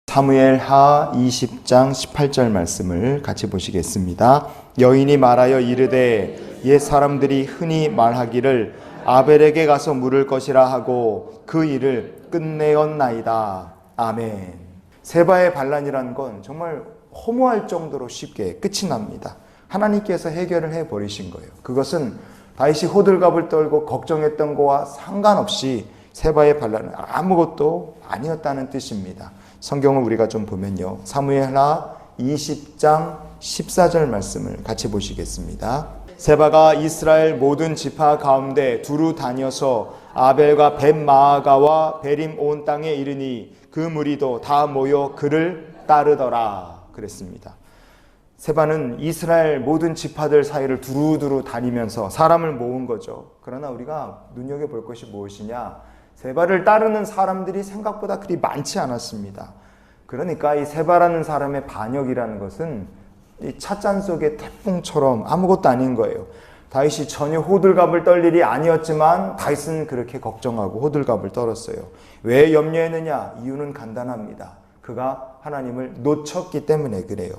사무엘하 20장 18절 말씀을 같이 보시겠습니다. 여인이 말하여 이르되 옛 사람들이 흔히 말하기를 아벨에게 가서 물을 것이라 하고 그 일을 끝내었나이다. 아멘. 세바의 반란이라는 건 정말 허무할 정도로 쉽게 끝이 납니다. 하나님께서 해결을 해버리신 거예요. 그것은 다윗이 호들갑을 떨고 걱정했던 거와 상관없이 세바의 반란은 아무것도 아니었다는 뜻입니다. 성경을 우리가 좀 보면요, 사무엘하 20장 14절 말씀을 같이 보시겠습니다. 세바가 이스라엘 모든 지파 가운데 두루 다녀서 아벨과 벳마아가와 베림 온 땅에 이르니 그 무리도 다 모여 그를 따르더라 그랬습니다. 세바는 이스라엘 모든 지파들 사이를 두루두루 다니면서 사람을 모은 거죠. 그러나 우리가 눈여겨볼 것이 무엇이냐, 세바를 따르는 사람들이 생각보다 그리 많지 않았습니다. 그러니까 이 세바라는 사람의 반역이라는 것은 이 찻잔 속의 태풍처럼 아무것도 아닌 거예요. 다윗이 전혀 호들갑을 떨 일이 아니었지만 다윗은 그렇게 걱정하고 호들갑을 떨었어요. 왜 염려했느냐? 이유는 간단합니다. 그가 하나님을 놓쳤기 때문에 그래요.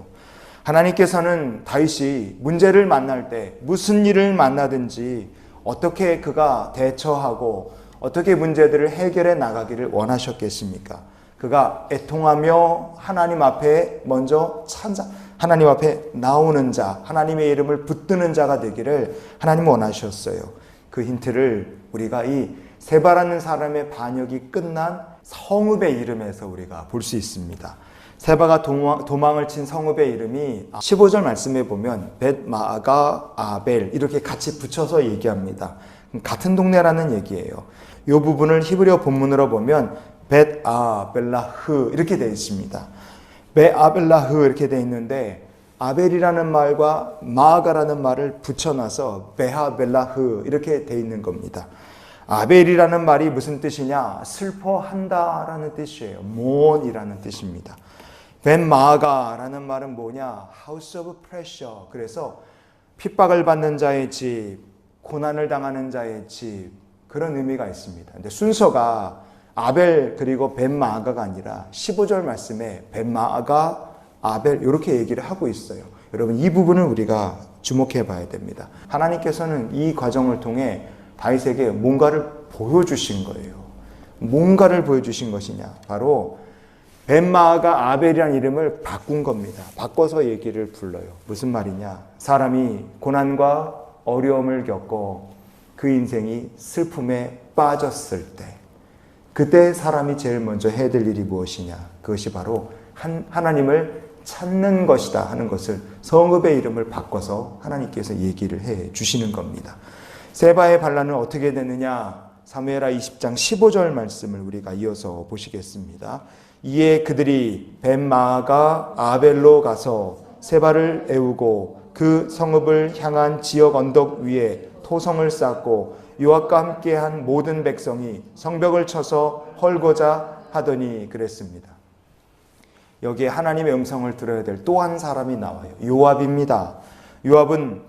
하나님께서는 다윗이 문제를 만날 때 무슨 일을 만나든지 어떻게 그가 대처하고 어떻게 문제들을 해결해 나가기를 원하셨겠습니까? 그가 애통하며 하나님 앞에 먼저 찾아 하나님 앞에 나오는 자, 하나님의 이름을 붙드는 자가 되기를 하나님 원하셨어요. 그 힌트를 우리가 이 세바라는 사람의 반역이 끝난 성읍의 이름에서 우리가 볼 수 있습니다. 세바가 도망을 친 성읍의 이름이 15절 말씀에 보면 벳마아가 아벨 이렇게 같이 붙여서 얘기합니다. 같은 동네라는 얘기예요. 이 부분을 히브리어 본문으로 보면 벳아벨라흐 이렇게 되어 있습니다. 벳아벨라흐 이렇게 되어 있는데 아벨이라는 말과 마아가라는 말을 붙여놔서 베하벨라흐 이렇게 되어 있는 겁니다. 아벨이라는 말이 무슨 뜻이냐? 슬퍼한다라는 뜻이에요. 모urn이라는 뜻입니다. 벳마아가라는 말은 뭐냐? House of Pressure. 그래서 핍박을 받는 자의 집, 고난을 당하는 자의 집, 그런 의미가 있습니다. 근데 순서가 아벨 그리고 벳마아가가 아니라 15절 말씀에 벳마아가 아벨 이렇게 얘기를 하고 있어요. 여러분 이 부분을 우리가 주목해 봐야 됩니다. 하나님께서는 이 과정을 통해 다윗에게 뭔가를 보여주신 거예요. 뭔가를 보여주신 것이냐? 바로 벳마아가 아벨이라는 이름을 바꾼 겁니다. 바꿔서 얘기를 불러요. 무슨 말이냐? 사람이 고난과 어려움을 겪고 그 인생이 슬픔에 빠졌을 때 그때 사람이 제일 먼저 해야 될 일이 무엇이냐? 그것이 바로 하나님을 찾는 것이다 하는 것을 성읍의 이름을 바꿔서 하나님께서 얘기를 해 주시는 겁니다. 세바의 반란은 어떻게 됐느냐? 사무엘하 20장 15절 말씀을 우리가 이어서 보시겠습니다. 이에 그들이 벳마아가 아벨로 가서 세바를 애우고 그 성읍을 향한 지역 언덕 위에 토성을 쌓고 요압과 함께한 모든 백성이 성벽을 쳐서 헐고자 하더니 그랬습니다. 여기에 하나님의 음성을 들어야 될 또 한 사람이 나와요. 요압입니다. 요압은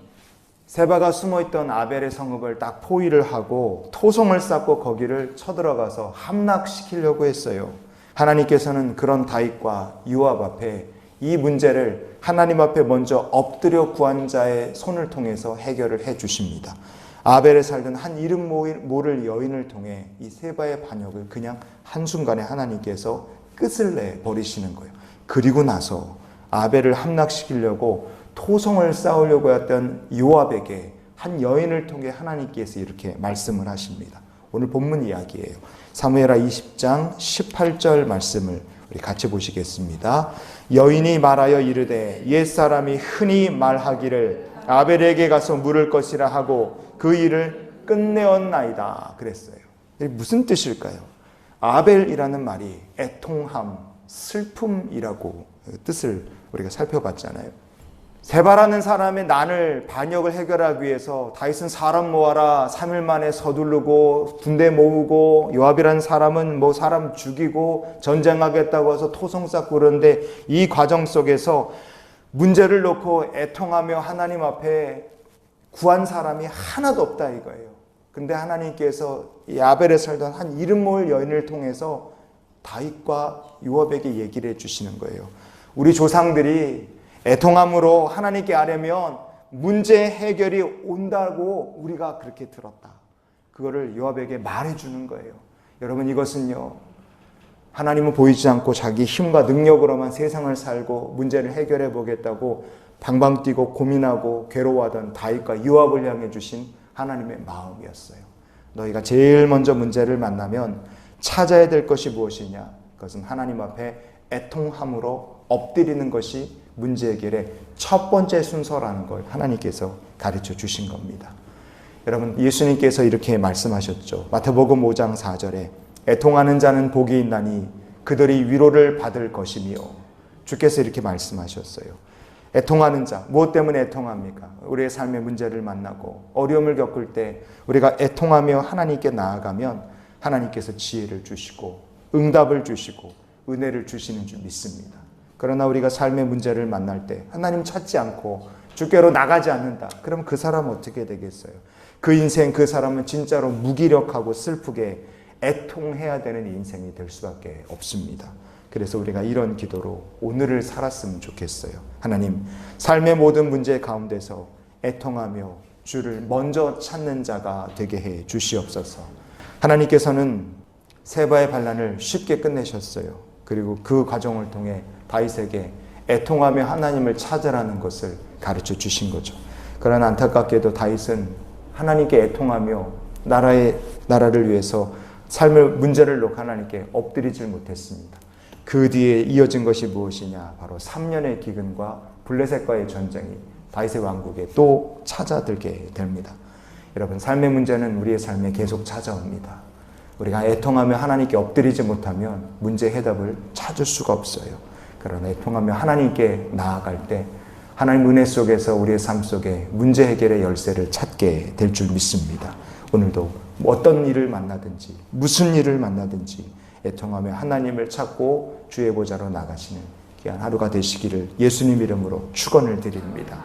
세바가 숨어있던 아벨의 성읍을 딱 포위를 하고 토성을 쌓고 거기를 쳐들어가서 함락시키려고 했어요. 하나님께서는 그런 다윗과 요압 앞에 이 문제를 하나님 앞에 먼저 엎드려 구한 자의 손을 통해서 해결을 해 주십니다. 아벨에 살던 한 이름 모를 여인을 통해 이 세바의 반역을 그냥 한순간에 하나님께서 끝을 내 버리시는 거예요. 그리고 나서 아벨을 함락시키려고 토성을 쌓으려고 했던 요압에게 한 여인을 통해 하나님께서 이렇게 말씀을 하십니다. 오늘 본문 이야기예요. 사무엘하 20장 18절 말씀을 우리 같이 보시겠습니다. 여인이 말하여 이르되 옛사람이 흔히 말하기를 아벨에게 가서 물을 것이라 하고 그 일을 끝내었나이다 그랬어요. 무슨 뜻일까요? 아벨이라는 말이 애통함, 슬픔이라고 뜻을 우리가 살펴봤잖아요. 세바라는 사람의 난을 반역을 해결하기 위해서 다윗은 사람 모아라 3일 만에 서두르고 군대 모으고 요압이라는 사람은 뭐 사람 죽이고 전쟁하겠다고 해서 토성 쌓고 그러는데 이 과정 속에서 문제를 놓고 애통하며 하나님 앞에 구한 사람이 하나도 없다 이거예요. 근데 하나님께서 이 아벨에 살던 한 이름 모을 여인을 통해서 다윗과 요압에게 얘기를 해주시는 거예요. 우리 조상들이 애통함으로 하나님께 아뢰면 문제 해결이 온다고 우리가 그렇게 들었다. 그거를 요압에게 말해주는 거예요. 여러분, 이것은요, 하나님은 보이지 않고 자기 힘과 능력으로만 세상을 살고 문제를 해결해 보겠다고 방방 뛰고 고민하고 괴로워하던 다윗과 요압을 향해 주신 하나님의 마음이었어요. 너희가 제일 먼저 문제를 만나면 찾아야 될 것이 무엇이냐? 그것은 하나님 앞에 애통함으로 엎드리는 것이 문제 해결의 첫 번째 순서라는 걸 하나님께서 가르쳐 주신 겁니다. 여러분, 예수님께서 이렇게 말씀하셨죠. 마태복음 5장 4절에 애통하는 자는 복이 있나니 그들이 위로를 받을 것이며, 주께서 이렇게 말씀하셨어요. 애통하는 자, 무엇 때문에 애통합니까? 우리의 삶의 문제를 만나고 어려움을 겪을 때 우리가 애통하며 하나님께 나아가면 하나님께서 지혜를 주시고 응답을 주시고 은혜를 주시는 줄 믿습니다. 그러나 우리가 삶의 문제를 만날 때 하나님 찾지 않고 주께로 나가지 않는다. 그럼 그 사람 어떻게 되겠어요? 그 인생, 그 사람은 진짜로 무기력하고 슬프게 애통해야 되는 인생이 될 수밖에 없습니다. 그래서 우리가 이런 기도로 오늘을 살았으면 좋겠어요. 하나님, 삶의 모든 문제 가운데서 애통하며 주를 먼저 찾는 자가 되게 해 주시옵소서. 하나님께서는 세바의 반란을 쉽게 끝내셨어요. 그리고 그 과정을 통해 다윗에게 애통하며 하나님을 찾으라는 것을 가르쳐 주신 거죠. 그러나 안타깝게도 다윗은 하나님께 애통하며 나라를 위해서 삶의 문제를 놓고 하나님께 엎드리질 못했습니다. 그 뒤에 이어진 것이 무엇이냐? 바로 3년의 기근과 블레셋과의 전쟁이 다윗의 왕국에 또 찾아들게 됩니다. 여러분, 삶의 문제는 우리의 삶에 계속 찾아옵니다. 우리가 애통하며 하나님께 엎드리지 못하면 문제 해답을 찾을 수가 없어요. 그러나 애통하며 하나님께 나아갈 때 하나님 은혜 속에서 우리의 삶 속에 문제 해결의 열쇠를 찾게 될 줄 믿습니다. 오늘도 어떤 일을 만나든지 무슨 일을 만나든지 애통하며 하나님을 찾고 주의 보좌로 나가시는 귀한 하루가 되시기를 예수님 이름으로 축원을 드립니다.